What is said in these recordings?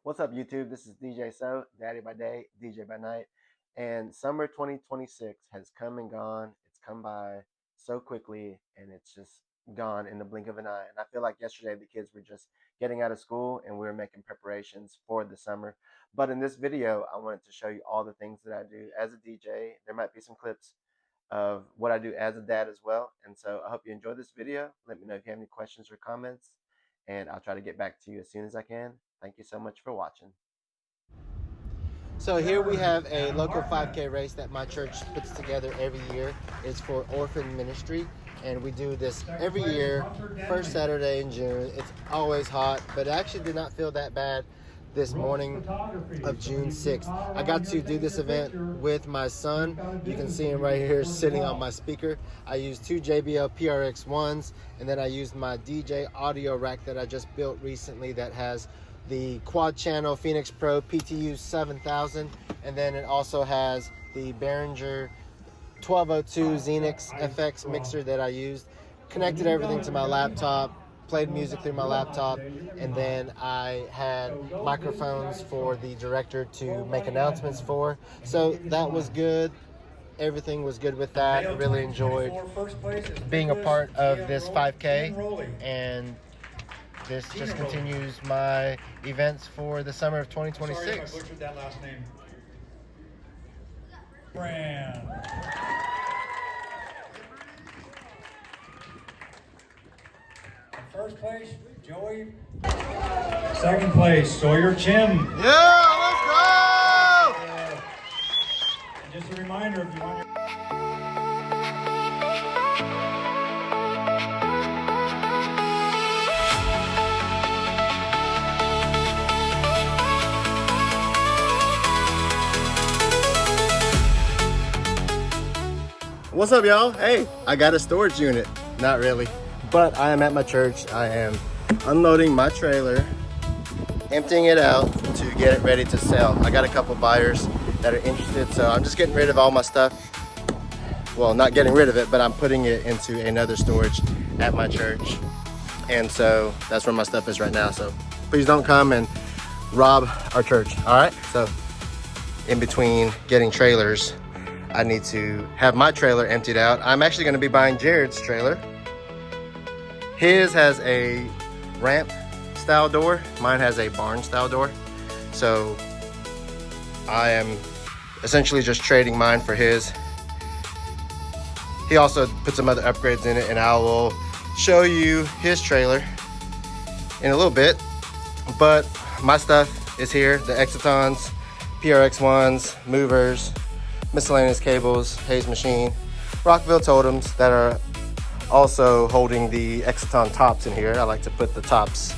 What's up, YouTube? This is DJ So, Daddy by Day, DJ by Night. And summer 2026 has come and gone. It's come by so quickly, and it's just gone in the blink of an eye. And I feel like yesterday the kids were just getting out of school and we were making preparations for the summer. But in this video, I wanted to show you all the things that I do as a DJ. There might be some clips of what I do as a dad as well. And so I hope you enjoy this video. Let me know if you have any questions or comments, and I'll try to get back to you as soon as I can. Thank you so much for watching. So here we have a local 5K race that my church puts together every year. It's for Orphan Ministry, and we do this every year, first Saturday in June. It's always hot, but it actually did not feel that bad this morning of June 6th. I got to do this event with my son. You can see him right here sitting on my speaker. I used two JBL PRX1s, and then I used my DJ audio rack that I just built recently that has the quad channel Phoenix Pro PTU 7000, and then it also has the Behringer 1202 Xenix FX mixer that I used. Connected everything to my laptop, played music through my laptop, and then I had microphones for the director to make announcements for. So that was good. Everything was good with that. I really enjoyed being a part of this 5K, and this just continues my events for the summer of 2026. Sorry if I butchered that last name. Brand. First place, Joey. Second place, Sawyer Chim. Yeah, let's go! And just a reminder, if you want your What's up, y'all? Hey, I got a storage unit. Not really, but I am at my church. I am unloading my trailer, emptying it out to get it ready to sell. I got a couple buyers that are interested, so I'm just getting rid of all my stuff. Well, not getting rid of it, but I'm putting it into another storage at my church. And so that's where my stuff is right now. So please don't come and rob our church, all right? So in between getting trailers, I need to have my trailer emptied out. I'm actually gonna be buying Jared's trailer. His has a ramp style door. Mine has a barn style door. So I am essentially just trading mine for his. He also put some other upgrades in it, and I will show you his trailer in a little bit. But my stuff is here, the Excitons, PRX1s, movers, miscellaneous cables, Hayes machine, Rockville totems that are also holding the Exciton tops in here. I like to put the tops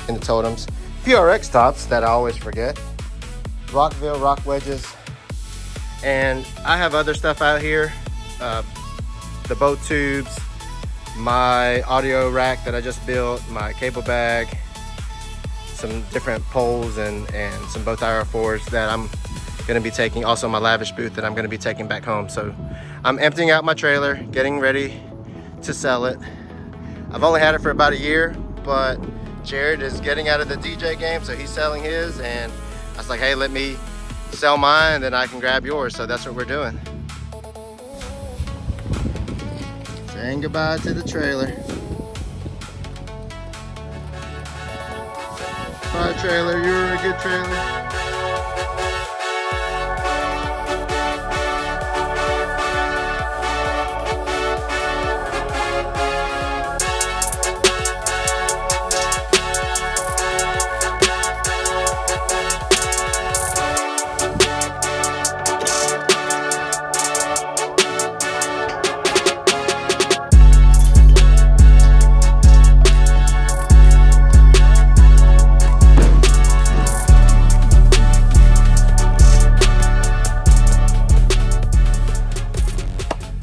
in the totems. PRX tops that I always forget. Rockville rock wedges. And I have other stuff out here. The boat tubes, my audio rack that I just built, my cable bag, some different poles and some bow tie R4s that I'm gonna be taking, also my lavish booth that I'm gonna be taking back home. So I'm emptying out my trailer, getting ready to sell it. I've only had it for about a year, but Jared is getting out of the DJ game, so he's selling his, and I was like, hey, let me sell mine, then I can grab yours. So that's what we're doing. Saying goodbye to the trailer. Bye, trailer, you were a good trailer.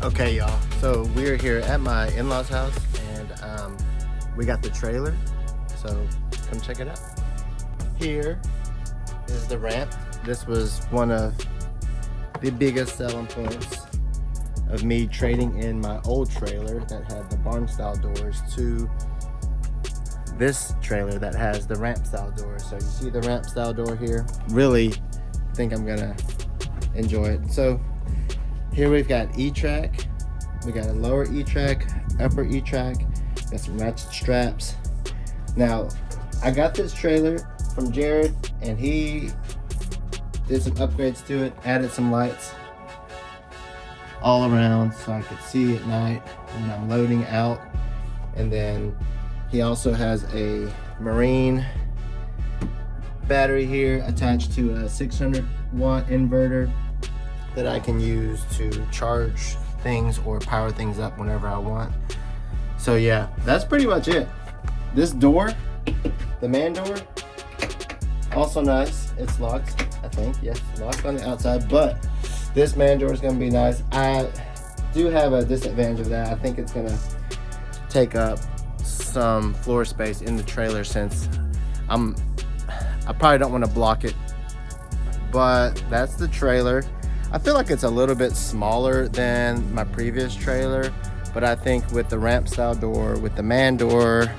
Okay, y'all, so we're here at my in-laws house, and we got the trailer, so come check it out. Here is the ramp. This was one of the biggest selling points of me trading in my old trailer that had the barn style doors to this trailer that has the ramp style door. So you see the ramp style door here. Really think I'm gonna enjoy it. So here we've got E-track. We got a lower E-track, upper E-track. Got some ratchet straps. Now, I got this trailer from Jared, and he did some upgrades to it, added some lights all around so I could see at night when I'm loading out. And then he also has a marine battery here attached to a 600-watt inverter that I can use to charge things or power things up whenever I want. So yeah, that's pretty much it. This door, the man door, also nice. It's locked, I think. Yes, locked on the outside, but this man door is gonna be nice. I do have a disadvantage of that. I think it's gonna take up some floor space in the trailer since I probably don't want to block it. But that's the trailer. I feel like it's a little bit smaller than my previous trailer, but I think with the ramp style door, with the man door,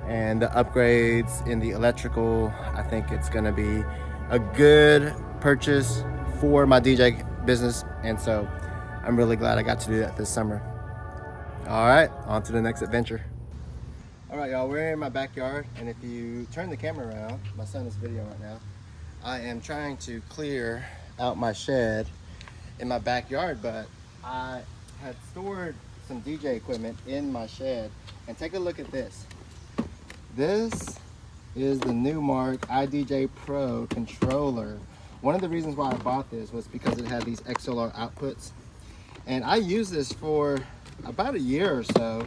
and the upgrades in the electrical, I think it's gonna be a good purchase for my DJ business. And so I'm really glad I got to do that this summer. All right, on to the next adventure. All right, y'all, we're in my backyard, and if you turn the camera around, my son is videoing right now. I am trying to clear out my shed in my backyard, but I had stored some DJ equipment in my shed. And take a look at this. This is the Numark iDJ Pro controller. One of the reasons why I bought this was because it had these XLR outputs, and I used this for about a year or so,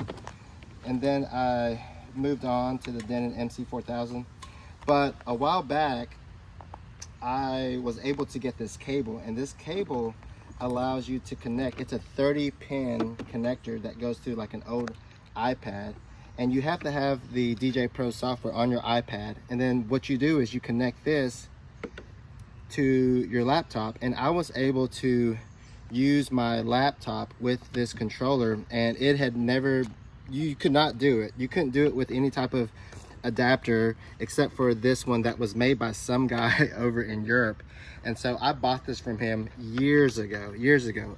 and then I moved on to the Denon MC4000. But a while back I was able to get this cable, and this cable allows you to connect. It's a 30-pin connector that goes to like an old iPad, and you have to have the DJ Pro software on your iPad, and then what you do is you connect this to your laptop. And I was able to use my laptop with this controller, and it had never, you could not do it. You couldn't do it with any type of adapter except for this one that was made by some guy over in Europe. And so I bought this from him years ago.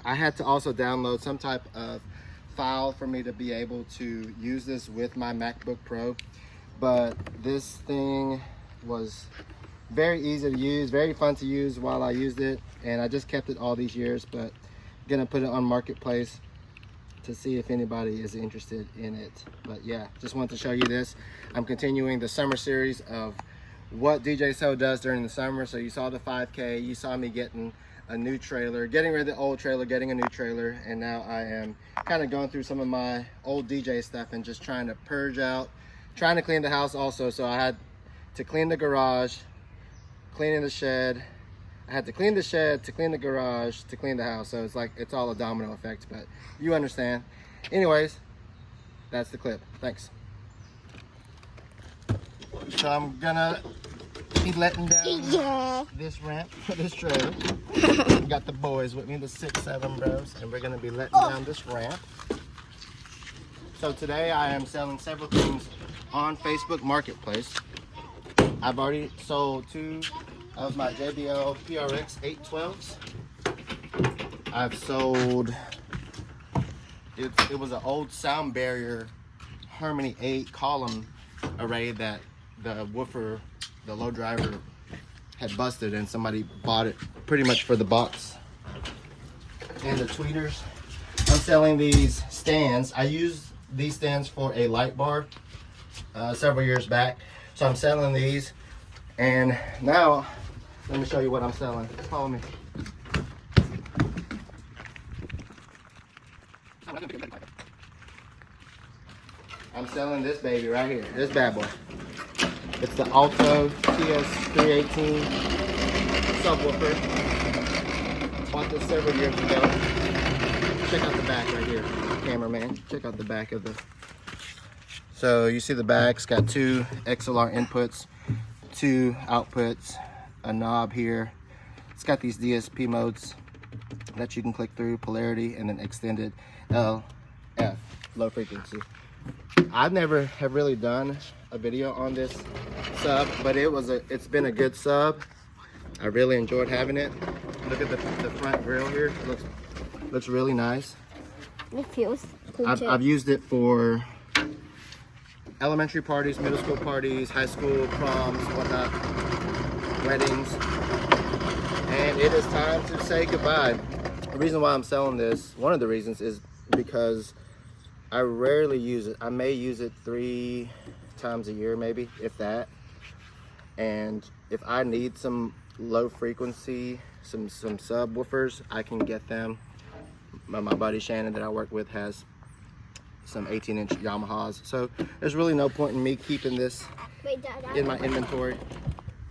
I had to also download some type of file for me to be able to use this with my MacBook Pro, but this thing was very easy to use, very fun to use while I used it, and I just kept it all these years. But gonna put it on Marketplace to see if anybody is interested in it. But yeah, just wanted to show you this. I'm continuing the summer series of what DJ So does during the summer. So you saw the 5K, you saw me getting a new trailer, getting rid of the old trailer, getting a new trailer, and now I am kind of going through some of my old DJ stuff and just trying to purge out, trying to clean the house also. So I had to clean the garage, cleaning the shed. I had to clean the shed, to clean the garage, to clean the house. So it's like, it's all a domino effect, but you understand. Anyways, that's the clip. Thanks. So I'm gonna be letting down this ramp for this trailer. Got the boys with me, the 6-7 bros, and we're gonna be letting down this ramp. So today I am selling several things on Facebook Marketplace. I've already sold 2 of my JBL PRX 812s. I've sold, it was an old sound barrier Harmony 8 column array that the woofer, the low driver, had busted, and somebody bought it pretty much for the box. And the tweeters. I'm selling these stands. I used these stands for a light bar several years back. So I'm selling these, and now let me show you what I'm selling. Follow me. I'm selling this baby right here, this bad boy. It's the Alto TS318 subwoofer. Bought this several years ago. Check out the back right here, cameraman. Check out the back of the. So you see the back's got 2 XLR inputs, 2 outputs, a knob here. It's got these DSP modes that you can click through, polarity, and then extended LF, low frequency. I've never have really done a video on this sub, but it's been a good sub. I really enjoyed having it. Look at the front grill here. It looks really nice. It feels cool too. I've used it for elementary parties, middle school parties, high school proms, whatnot, weddings. And it is time to say goodbye. The reason why I'm selling this, one of the reasons, is because I rarely use it. I may use it 3 times a year, maybe, if that. And if I need some low frequency, some subwoofers, I can get them. My buddy Shannon that I work with has some 18-inch Yamahas. So there's really no point in me keeping this Wait, Dad, in my inventory.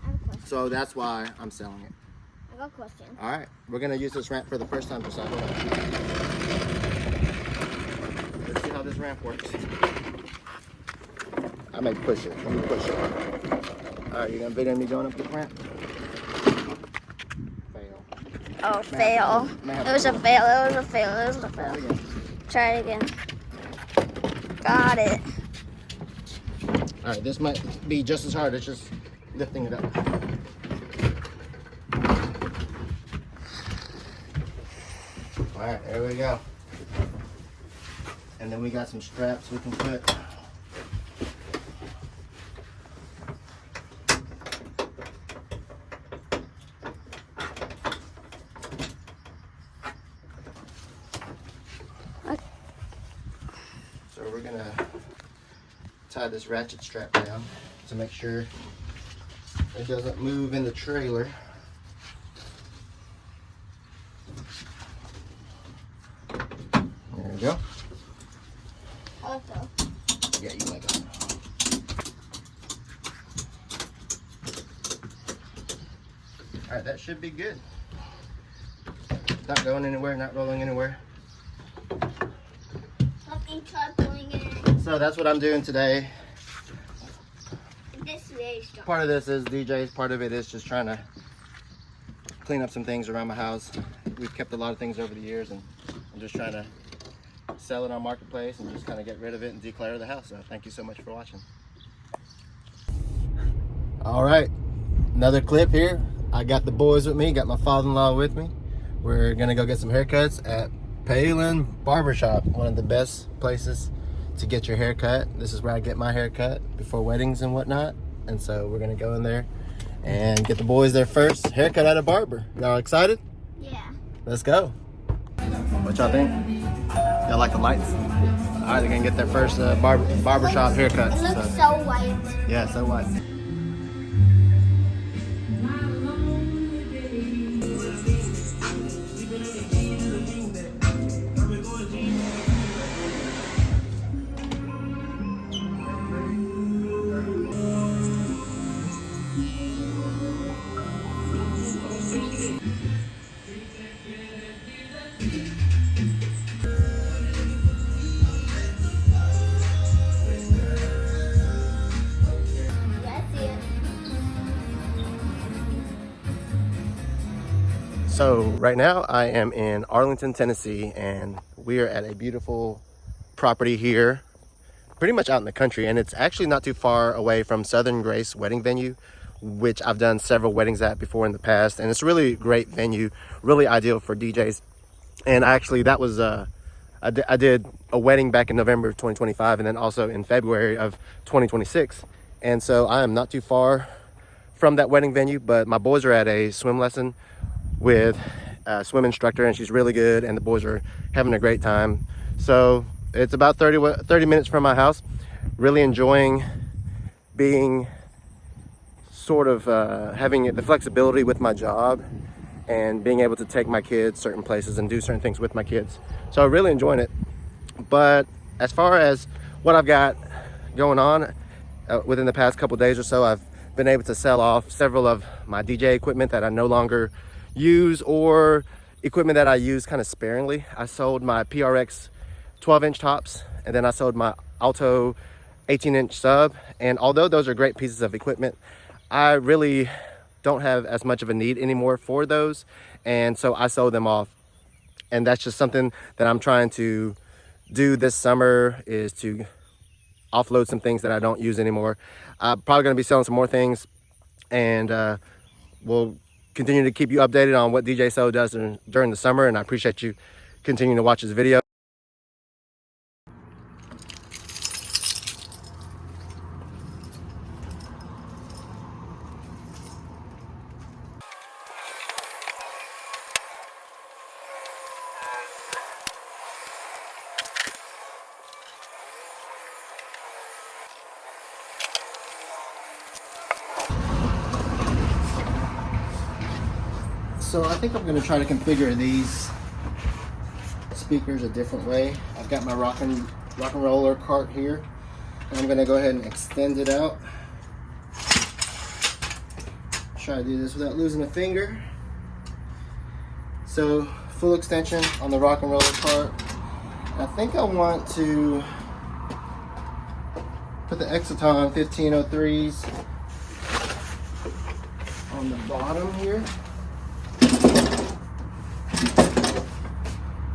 I have a question. So that's why I'm selling it. I got a question. All right, we're gonna use this ramp for the first time, Josiah. Hold on. Let's see how this ramp works. I may push it. Let me push it. All right, you gonna video me going up this ramp? Fail. Oh, fail. It was a fail. It was a fail. It was a Try it fail. again. Try it again. Got it. All right, this might be just as hard as just lifting it up. All right, there we go. And then we got some straps we can put. So we're gonna tie this ratchet strap down to make sure it doesn't move in the trailer. There we go. Also. Yeah, you like it. All right, that should be good. Not going anywhere, not rolling anywhere. Something troubling it. So that's what I'm doing today. This is very strong. Part of this is DJ's, part of it is just trying to clean up some things around my house. We've kept a lot of things over the years, and I'm just trying to sell it on Marketplace and just kind of get rid of it and declutter the house. So thank you so much for watching. All right, another clip here. I got the boys with me, got my father-in-law with me. We're gonna go get some haircuts at Palin Barbershop, one of the best places to get your haircut. This is where I get my haircut before weddings and whatnot. And so we're gonna go in there and get the boys their first haircut at a barber. Y'all excited? Yeah. Let's go. What y'all think? Y'all like the lights? All right, they're gonna get their first barbershop haircut. It looks so white. Yeah, so what? So right now I am in Arlington, Tennessee, and we are at a beautiful property here, pretty much out in the country, and it's actually not too far away from Southern Grace Wedding Venue, which I've done several weddings at before in the past, and it's a really great venue, really ideal for DJs. And actually that was I did a wedding back in November of 2025, and then also in February of 2026, and so I am not too far from that wedding venue. But my boys are at a swim lesson with a swim instructor, and she's really good, and the boys are having a great time. So it's about 30 minutes from my house. Really enjoying being sort of having the flexibility with my job and being able to take my kids certain places and do certain things with my kids. So really enjoying it. But as far as what I've got going on within the past couple days or so, I've been able to sell off several of my DJ equipment that I no longer use, or equipment that I use kind of sparingly. I sold my PRX 12-inch tops, and then I sold my Alto 18-inch sub. And although those are great pieces of equipment, I really don't have as much of a need anymore for those, and so I sold them off. And that's just something that I'm trying to do this summer, is to offload some things that I don't use anymore. I'm probably going to be selling some more things, and we'll continue to keep you updated on what DJ So does during the summer, and I appreciate you continuing to watch this video. So I think I'm going to try to configure these speakers a different way. I've got my rock and roller cart here, and I'm going to go ahead and extend it out. Try to do this without losing a finger. So full extension on the rock and roller cart. I think I want to put the Exciton 1503s on the bottom here.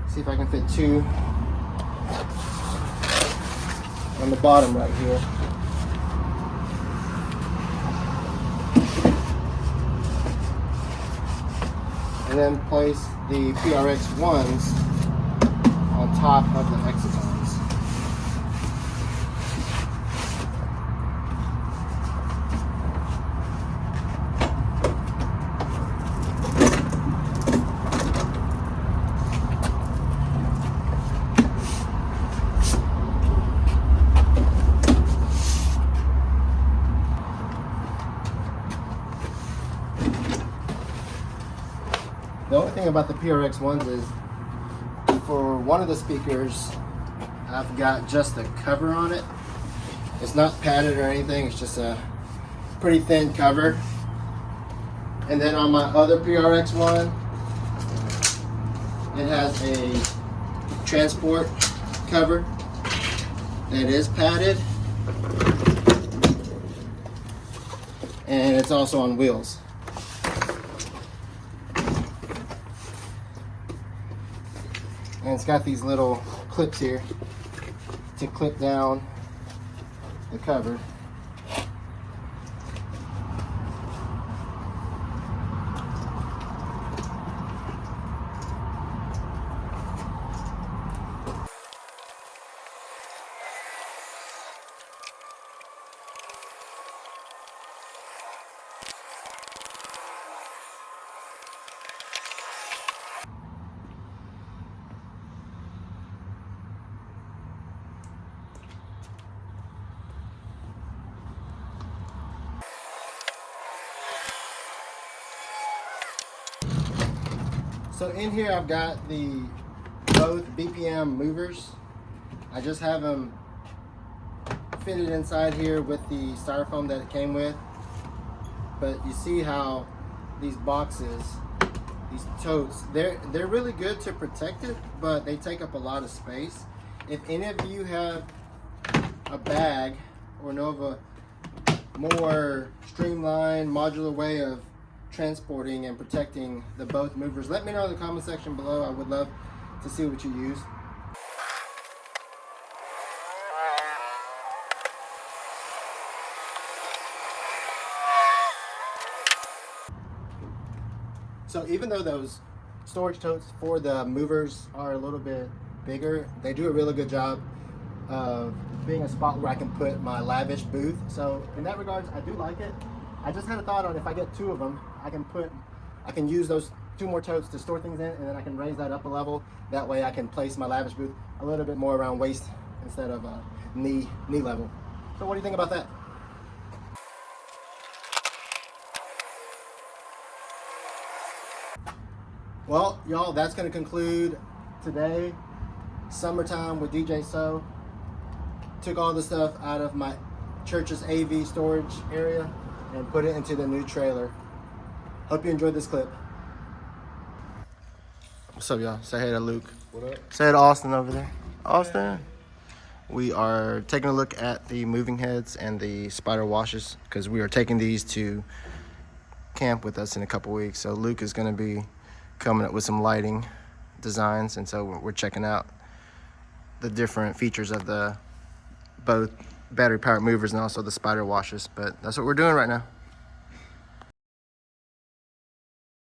See if I can fit two on the bottom right here. And then place the PRX ones on top of the Excitons. The only thing about the PRX ones is for one of the speakers, I've got just a cover on it. It's not padded or anything, it's just a pretty thin cover. And then on my other PRX one, it has a transport cover that is padded. And it's also on wheels. And it's got these little clips here to clip down the cover. So in here I've got both BPM movers. I just have them fitted inside here with the styrofoam that it came with. But you see how these boxes, these totes, they're really good to protect it, but they take up a lot of space. If any of you have a bag or know of a more streamlined, modular way of transporting and protecting the both movers, let me know in the comment section below. I would love to see what you use. So even though those storage totes for the movers are a little bit bigger, they do a really good job of being a spot where I can put my lavish booth. So in that regards, I do like it. I just had a thought on if I get two of them, I can use those two more totes to store things in, and then I can raise that up a level. That way I can place my lavish booth a little bit more around waist instead of knee level. So what do you think about that? Well, y'all, that's going to conclude today. Summertime with DJ So. Took all the stuff out of my church's AV storage area and put it into the new trailer. Hope you enjoyed this clip. What's up, y'all? Say hey to Luke. What up? Say hey to Austin over there. Austin. We are taking a look at the moving heads and the spider washes because we are taking these to camp with us in a couple weeks. So Luke is going to be coming up with some lighting designs, and so we're checking out the different features of both battery powered movers and also the spider washers. But that's what we're doing right now.